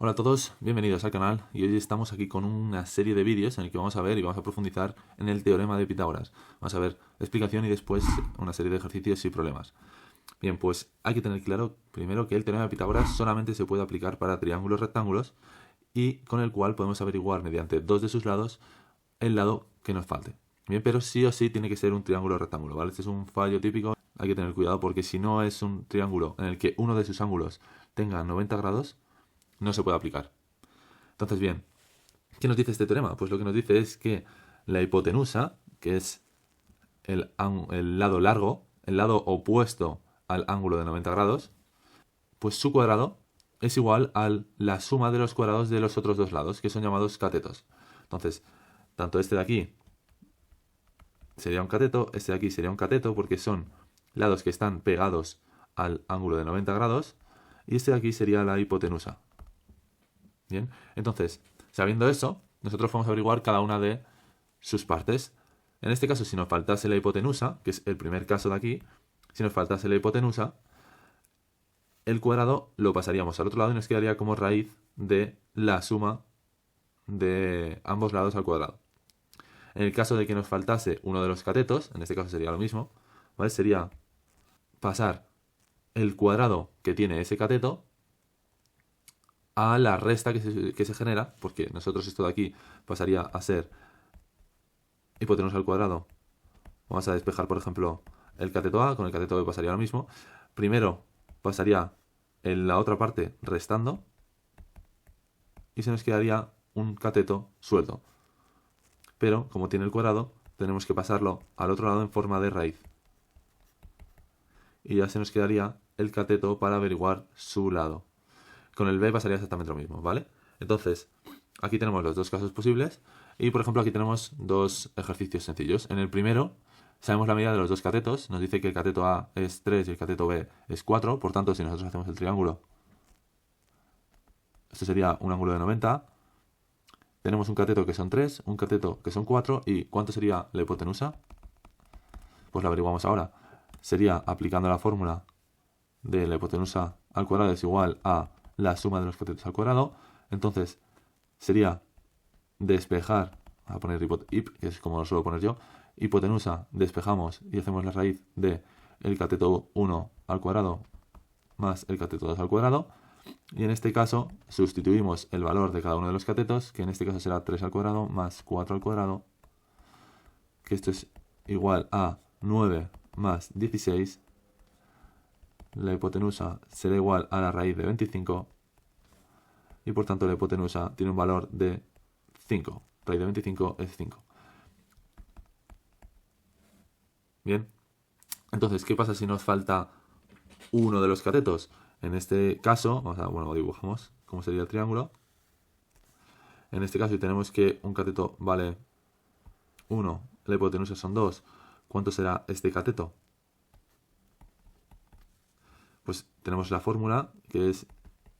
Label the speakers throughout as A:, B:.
A: Hola a todos, bienvenidos al canal y hoy estamos aquí con una serie de vídeos en el que vamos a ver y vamos a profundizar en el teorema de Pitágoras. Vamos a ver explicación y después una serie de ejercicios y problemas. Bien, pues hay que tener claro primero que el teorema de Pitágoras solamente se puede aplicar para triángulos rectángulos y con el cual podemos averiguar mediante dos de sus lados el lado que nos falte. Bien, pero sí o sí tiene que ser un triángulo rectángulo, ¿vale? Este es un fallo típico, hay que tener cuidado porque si no es un triángulo en el que uno de sus ángulos tenga 90 grados, no se puede aplicar. Entonces, bien, ¿qué nos dice este teorema? Pues lo que nos dice es que la hipotenusa, que es el lado largo, el lado opuesto al ángulo de 90 grados, pues su cuadrado es igual a la suma de los cuadrados de los otros dos lados, que son llamados catetos. Entonces, tanto este de aquí sería un cateto, este de aquí sería un cateto, porque son lados que están pegados al ángulo de 90 grados, y este de aquí sería la hipotenusa. Bien, entonces, sabiendo eso, nosotros vamos a averiguar cada una de sus partes. En este caso, si nos faltase la hipotenusa, que es el primer caso de aquí, si nos faltase la hipotenusa, el cuadrado lo pasaríamos al otro lado y nos quedaría como raíz de la suma de ambos lados al cuadrado. En el caso de que nos faltase uno de los catetos, en este caso sería lo mismo, ¿vale? Sería pasar el cuadrado que tiene ese cateto a la resta que se genera, porque nosotros esto de aquí pasaría a ser hipotenusa al cuadrado. Vamos a despejar, por ejemplo, el cateto A, con el cateto B pasaría lo mismo. Primero pasaría en la otra parte restando y se nos quedaría un cateto suelto. Pero, como tiene el cuadrado, tenemos que pasarlo al otro lado en forma de raíz. Y ya se nos quedaría el cateto para averiguar su lado. Con el B pasaría exactamente lo mismo, ¿vale? Entonces, aquí tenemos los dos casos posibles. Y, por ejemplo, aquí tenemos dos ejercicios sencillos. En el primero, sabemos la medida de los dos catetos. Nos dice que el cateto A es 3 y el cateto B es 4. Por tanto, si nosotros hacemos el triángulo, esto sería un ángulo de 90. Tenemos un cateto que son 3, un cateto que son 4. ¿Y cuánto sería la hipotenusa? Pues lo averiguamos ahora. Sería aplicando la fórmula de la hipotenusa al cuadrado es igual a la suma de los catetos al cuadrado. Entonces, sería despejar, a poner hip, que es como lo suelo poner yo, hipotenusa, despejamos y hacemos la raíz de el cateto 1 al cuadrado más el cateto 2 al cuadrado. Y en este caso sustituimos el valor de cada uno de los catetos, que en este caso será 3 al cuadrado más 4 al cuadrado, que esto es igual a 9 más 16. La hipotenusa será igual a la raíz de 25 y por tanto la hipotenusa tiene un valor de 5. Raíz de 25 es 5. Bien, entonces, ¿qué pasa si nos falta uno de los catetos? En este caso, bueno, dibujamos cómo sería el triángulo. En este caso, si tenemos que un cateto vale 1, la hipotenusa son 2, ¿cuánto será este cateto? Pues tenemos la fórmula, que es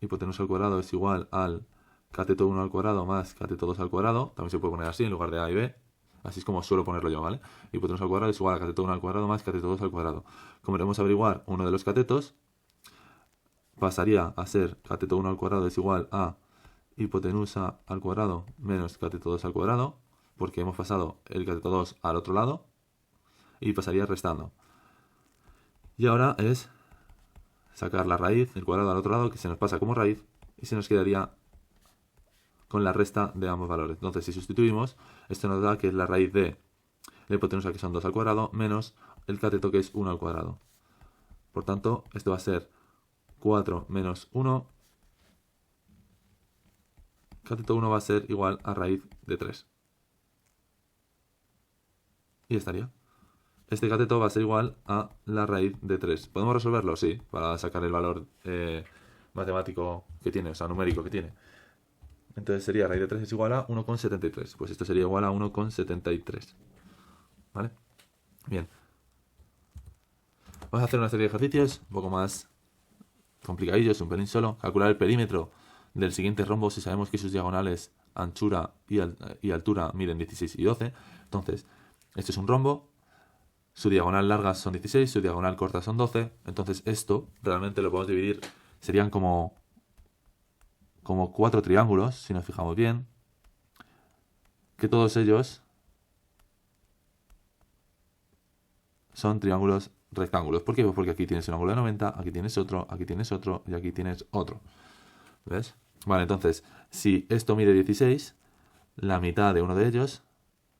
A: hipotenusa al cuadrado es igual al cateto 1 al cuadrado más cateto 2 al cuadrado. También se puede poner así en lugar de A y B. Así es como suelo ponerlo yo, ¿vale? Hipotenusa al cuadrado es igual a cateto 1 al cuadrado más cateto 2 al cuadrado. Como queremos averiguar uno de los catetos, pasaría a ser cateto 1 al cuadrado es igual a hipotenusa al cuadrado menos cateto 2 al cuadrado, porque hemos pasado el cateto 2 al otro lado, y pasaría restando. Y ahora es sacar la raíz, el cuadrado al otro lado, que se nos pasa como raíz, y se nos quedaría con la resta de ambos valores. Entonces, si sustituimos, esto nos da que es la raíz de la hipotenusa, que son 2 al cuadrado, menos el cateto, que es 1 al cuadrado. Por tanto, esto va a ser 4 menos 1. Cateto 1 va a ser igual a raíz de 3. Y estaría. Este cateto va a ser igual a la raíz de 3. ¿Podemos resolverlo? Sí, para sacar el valor matemático que tiene, o sea, numérico que tiene. Entonces sería raíz de 3 es igual a 1,73. Pues esto sería igual a 1,73. ¿Vale? Bien. Vamos a hacer una serie de ejercicios un poco más complicadillos, un pelín solo. Calcular el perímetro del siguiente rombo si sabemos que sus diagonales, anchura y altura miden 16 y 12. Entonces, este es un rombo. Su diagonal larga son 16, su diagonal corta son 12. Entonces esto realmente lo podemos dividir. Serían como como 4 triángulos, si nos fijamos bien, que todos ellos son triángulos rectángulos. ¿Por qué? Pues porque aquí tienes un ángulo de 90, aquí tienes otro y aquí tienes otro. ¿Ves? Vale, entonces, si esto mide 16, la mitad de uno de ellos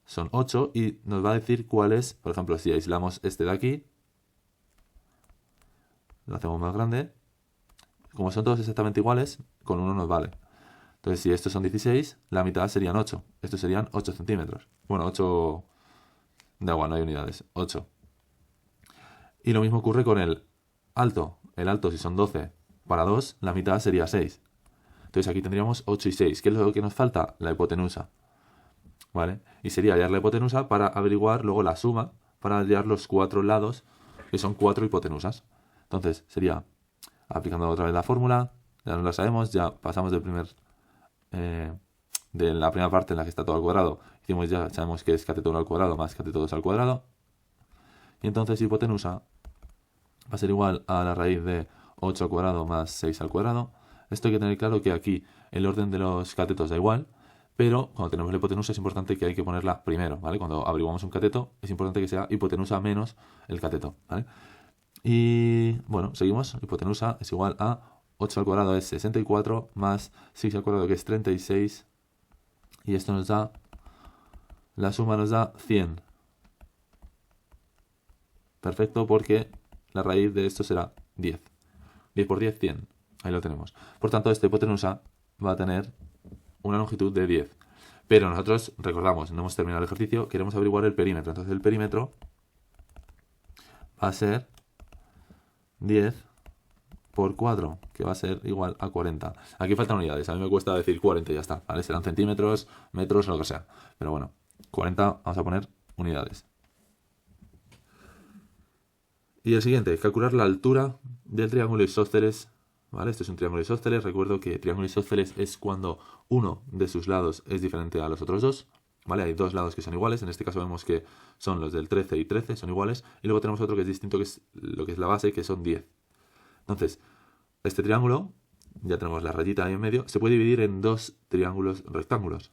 A: son 8 y nos va a decir cuál es, por ejemplo, si aislamos este de aquí, lo hacemos más grande, como son todos exactamente iguales, con uno nos vale. Entonces, si estos son 16, la mitad serían 8. Estos serían 8 centímetros. Bueno, 8... Da igual, no hay unidades. 8. Y lo mismo ocurre con el alto. El alto, si son 12 para 2, la mitad sería 6. Entonces aquí tendríamos 8 y 6. ¿Qué es lo que nos falta? La hipotenusa. ¿Vale? Y sería hallar la hipotenusa para averiguar luego la suma, para hallar los 4 lados, que son 4 hipotenusas. Entonces sería, aplicando otra vez la fórmula, ya no la sabemos, ya pasamos del de la primera parte en la que está todo al cuadrado, hicimos ya, sabemos que es cateto 1 al cuadrado más cateto 2 al cuadrado. Y entonces hipotenusa va a ser igual a la raíz de 8 al cuadrado más 6 al cuadrado. Esto hay que tener claro que aquí el orden de los catetos da igual, pero cuando tenemos la hipotenusa es importante que hay que ponerla primero, ¿vale? Cuando averiguamos un cateto es importante que sea hipotenusa menos el cateto, ¿vale? Y bueno, seguimos. Hipotenusa es igual a 8 al cuadrado es 64 más 6 al cuadrado que es 36 y esto nos da, la suma nos da 100. Perfecto, porque la raíz de esto será 10. 10 por 10, 100. Ahí lo tenemos. Por tanto, esta hipotenusa va a tener una longitud de 10. Pero nosotros, recordamos, no hemos terminado el ejercicio, queremos averiguar el perímetro. Entonces el perímetro va a ser 10 por 4, que va a ser igual a 40. Aquí faltan unidades. A mí me cuesta decir 40 y ya está, ¿vale? Serán centímetros, metros o lo que sea. Pero bueno, 40 vamos a poner unidades. Y el siguiente, calcular la altura del triángulo isósceles. ¿Vale? Este es un triángulo isósceles. Recuerdo que triángulo isósceles es cuando uno de sus lados es diferente a los otros dos. ¿Vale? Hay dos lados que son iguales. En este caso vemos que son los del 13 y 13, son iguales. Y luego tenemos otro que es distinto, que es lo que es la base, que son 10. Entonces, este triángulo, ya tenemos la rayita ahí en medio, se puede dividir en dos triángulos rectángulos.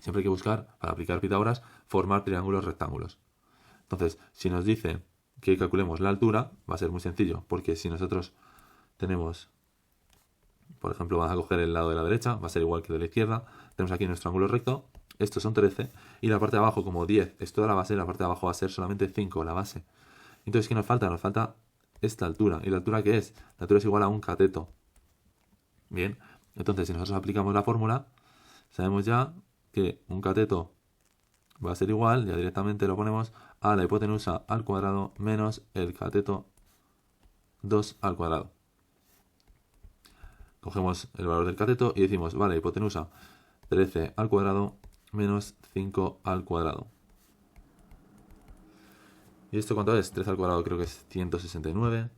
A: Siempre hay que buscar, para aplicar Pitágoras, formar triángulos rectángulos. Entonces, si nos dice que calculemos la altura, va a ser muy sencillo, porque si nosotros tenemos, por ejemplo, vamos a coger el lado de la derecha, va a ser igual que el de la izquierda, tenemos aquí nuestro ángulo recto, estos son 13, y la parte de abajo, como 10 es toda la base, la parte de abajo va a ser solamente 5 la base. Entonces, ¿qué nos falta? Nos falta esta altura. ¿Y la altura qué es? La altura es igual a un cateto. Bien, entonces si nosotros aplicamos la fórmula, sabemos ya que un cateto va a ser igual, ya directamente lo ponemos, a la hipotenusa al cuadrado menos el cateto 2 al cuadrado. Cogemos el valor del cateto y decimos, vale, hipotenusa 13 al cuadrado menos 5 al cuadrado. ¿Y esto cuánto es? 13 al cuadrado creo que es 169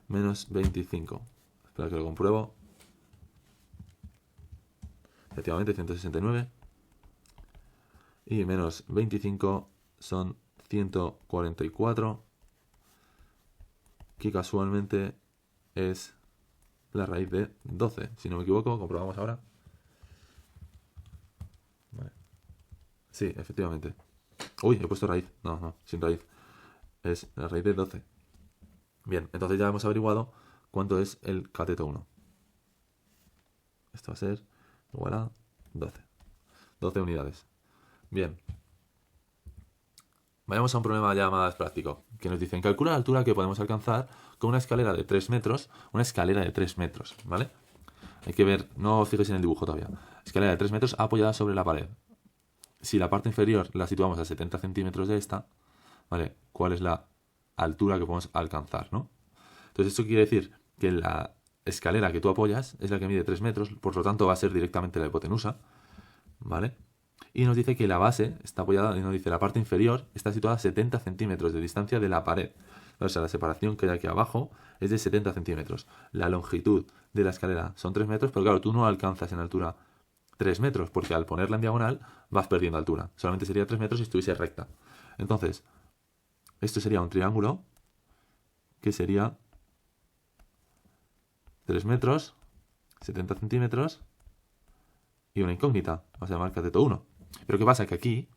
A: menos 25. Espera que lo compruebo. Efectivamente, 169. Y menos 25 son 144. Que casualmente es la raíz de 12. Si no me equivoco, comprobamos ahora. Vale. Sí, efectivamente. Uy, he puesto raíz. No, sin raíz. Es la raíz de 12. Bien, entonces ya hemos averiguado cuánto es el cateto 1. Esto va a ser igual a 12. 12 unidades. Bien. Vayamos a un problema ya más práctico. Que nos dicen, calcula la altura que podemos alcanzar con una escalera de 3 metros. Una escalera de 3 metros, ¿vale? Hay que ver, no os fijéis en el dibujo todavía. Escalera de 3 metros apoyada sobre la pared. Si la parte inferior la situamos a 70 centímetros de esta, ¿vale? ¿Cuál es la altura que podemos alcanzar, ¿no? Entonces esto quiere decir que la escalera que tú apoyas es la que mide 3 metros, por lo tanto va a ser directamente la hipotenusa, ¿vale? Y nos dice que la base está apoyada, y nos dice la parte inferior está situada a 70 centímetros de distancia de la pared. O sea, la separación que hay aquí abajo es de 70 centímetros. La longitud de la escalera son 3 metros, pero claro, tú no alcanzas en altura 3 metros, porque al ponerla en diagonal vas perdiendo altura. Solamente sería 3 metros si estuviese recta. Entonces, esto sería un triángulo que sería 3 metros, 70 centímetros y una incógnita. Vamos a llamar cateto 1. Pero ¿qué pasa? Que aquí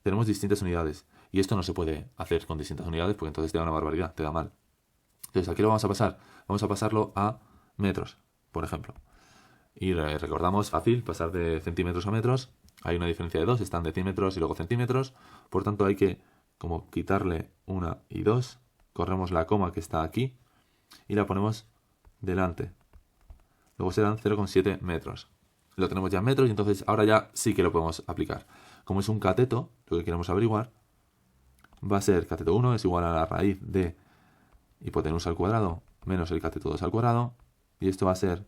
A: tenemos distintas unidades. Y esto no se puede hacer con distintas unidades porque entonces te da una barbaridad, te da mal. Entonces, ¿a qué lo vamos a pasar? Vamos a pasarlo a metros, por ejemplo. Y recordamos, fácil, pasar de centímetros a metros. Hay una diferencia de 2, están decímetros y luego centímetros. Por tanto, hay que como quitarle 1 y 2. Corremos la coma que está aquí y la ponemos delante. Luego serán 0,7 metros. Lo tenemos ya en metros y entonces ahora ya sí que lo podemos aplicar. Como es un cateto, lo que queremos averiguar va a ser cateto 1 es igual a la raíz de hipotenusa al cuadrado menos el cateto 2 al cuadrado. Y esto va a ser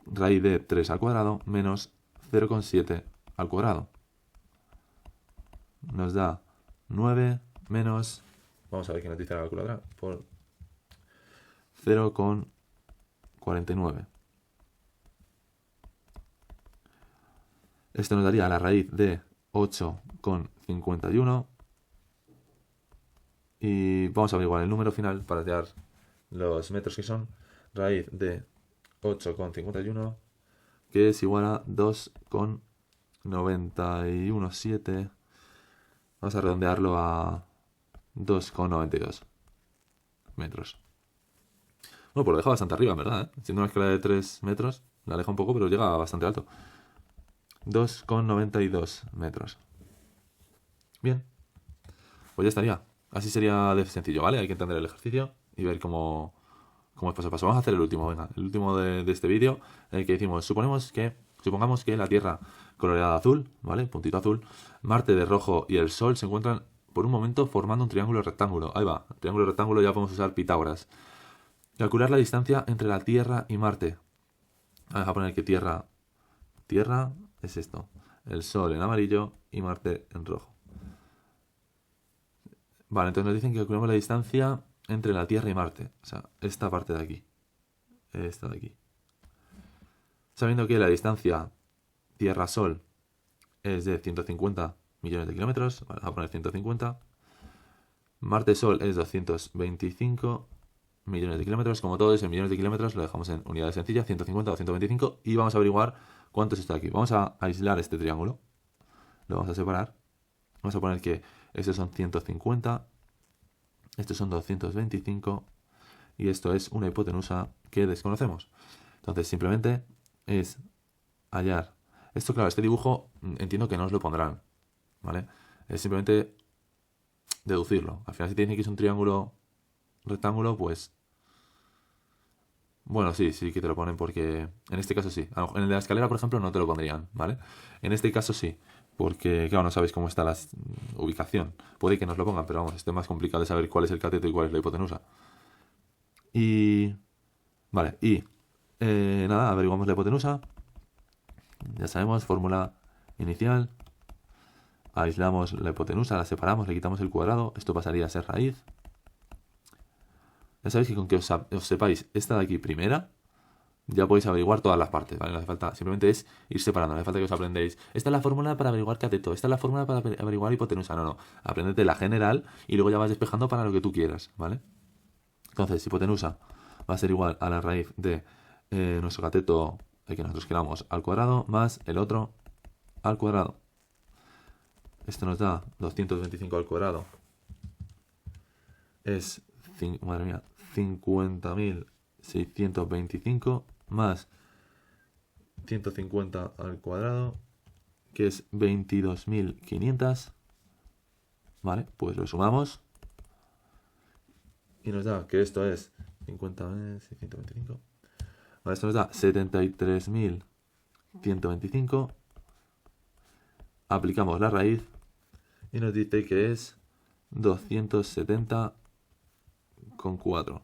A: raíz de 3 al cuadrado menos 0,7 al cuadrado. Nos da 9 menos... Vamos a ver qué nos dice la calculadora. Por 0,49. Esto nos daría la raíz de 8,51. Y vamos a averiguar el número final para hallar los metros que son. Raíz de 8,51, que es igual a 2,917. Vamos a redondearlo a 2,92 metros. Bueno, pues lo deja bastante arriba, en verdad, ¿eh? Siendo una escala de 3 metros, la aleja un poco, pero llega bastante alto. 2,92 metros. Bien. Pues ya estaría. Así sería de sencillo, ¿vale? Hay que entender el ejercicio y ver cómo es paso a paso. Vamos a hacer el último, venga. El último de este vídeo, en el que decimos, supongamos que la Tierra coloreada azul, ¿vale? Puntito azul, Marte de rojo y el Sol se encuentran por un momento formando un triángulo rectángulo. Ahí va, triángulo rectángulo, ya podemos usar Pitágoras. Calcular la distancia entre la Tierra y Marte. Vamos a poner que Tierra es esto. El Sol en amarillo y Marte en rojo. Vale, entonces nos dicen que calculemos la distancia entre la Tierra y Marte. O sea, esta parte de aquí. Esta de aquí. Sabiendo que la distancia Tierra-Sol es de 150 millones de kilómetros. Vale, vamos a poner 150. Marte-Sol es 225 millones de kilómetros. Como todo es en millones de kilómetros, lo dejamos en unidades sencillas, 150 o 125. Y vamos a averiguar cuánto es esto de aquí. Vamos a aislar este triángulo. Lo vamos a separar. Vamos a poner que estos son 150. Estos son 225. Y esto es una hipotenusa que desconocemos. Entonces simplemente es hallar. Esto, claro, este dibujo entiendo que no os lo pondrán, ¿vale? Es simplemente deducirlo. Al final, si te dicen que es un triángulo rectángulo, pues... Bueno, sí que te lo ponen porque... En este caso sí. En el de la escalera, por ejemplo, no te lo pondrían, ¿vale? En este caso sí. Porque, claro, no sabéis cómo está la ubicación. Puede que nos lo pongan, pero vamos, es más complicado de saber cuál es el cateto y cuál es la hipotenusa. Y... Vale, y... nada, averiguamos la hipotenusa. Ya sabemos, fórmula inicial. Aislamos la hipotenusa, la separamos, le quitamos el cuadrado. Esto pasaría a ser raíz. Ya sabéis que con que os sepáis esta de aquí primera, ya podéis averiguar todas las partes, ¿vale? No hace falta, simplemente es ir separando, no hace falta que os aprendéis. Esta es la fórmula para averiguar cateto, esta es la fórmula para averiguar hipotenusa. No, aprendete la general y luego ya vas despejando para lo que tú quieras, ¿vale? Entonces, hipotenusa va a ser igual a la raíz de nuestro cateto, el que nosotros queramos, al cuadrado, más el otro al cuadrado. Esto nos da 225 al cuadrado. Es, madre mía, 50.625 más 150 al cuadrado, que es 22.500. Vale, pues lo sumamos. Y nos da que esto es 50.625. Vale, esto nos da 73.125. Aplicamos la raíz y nos dice que es 270,4.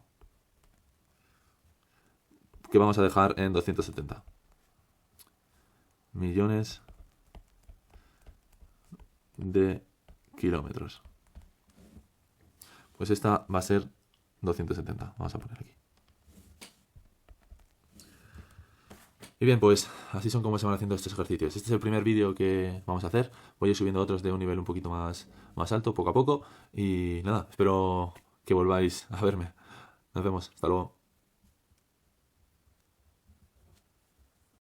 A: Que vamos a dejar en 270 millones de kilómetros. Pues esta va a ser 270. Vamos a poner aquí. Y bien, pues así son como se van haciendo estos ejercicios. Este es el primer vídeo que vamos a hacer. Voy a ir subiendo otros de un nivel un poquito más alto, poco a poco. Y nada, espero que volváis a verme. Nos vemos. Hasta luego.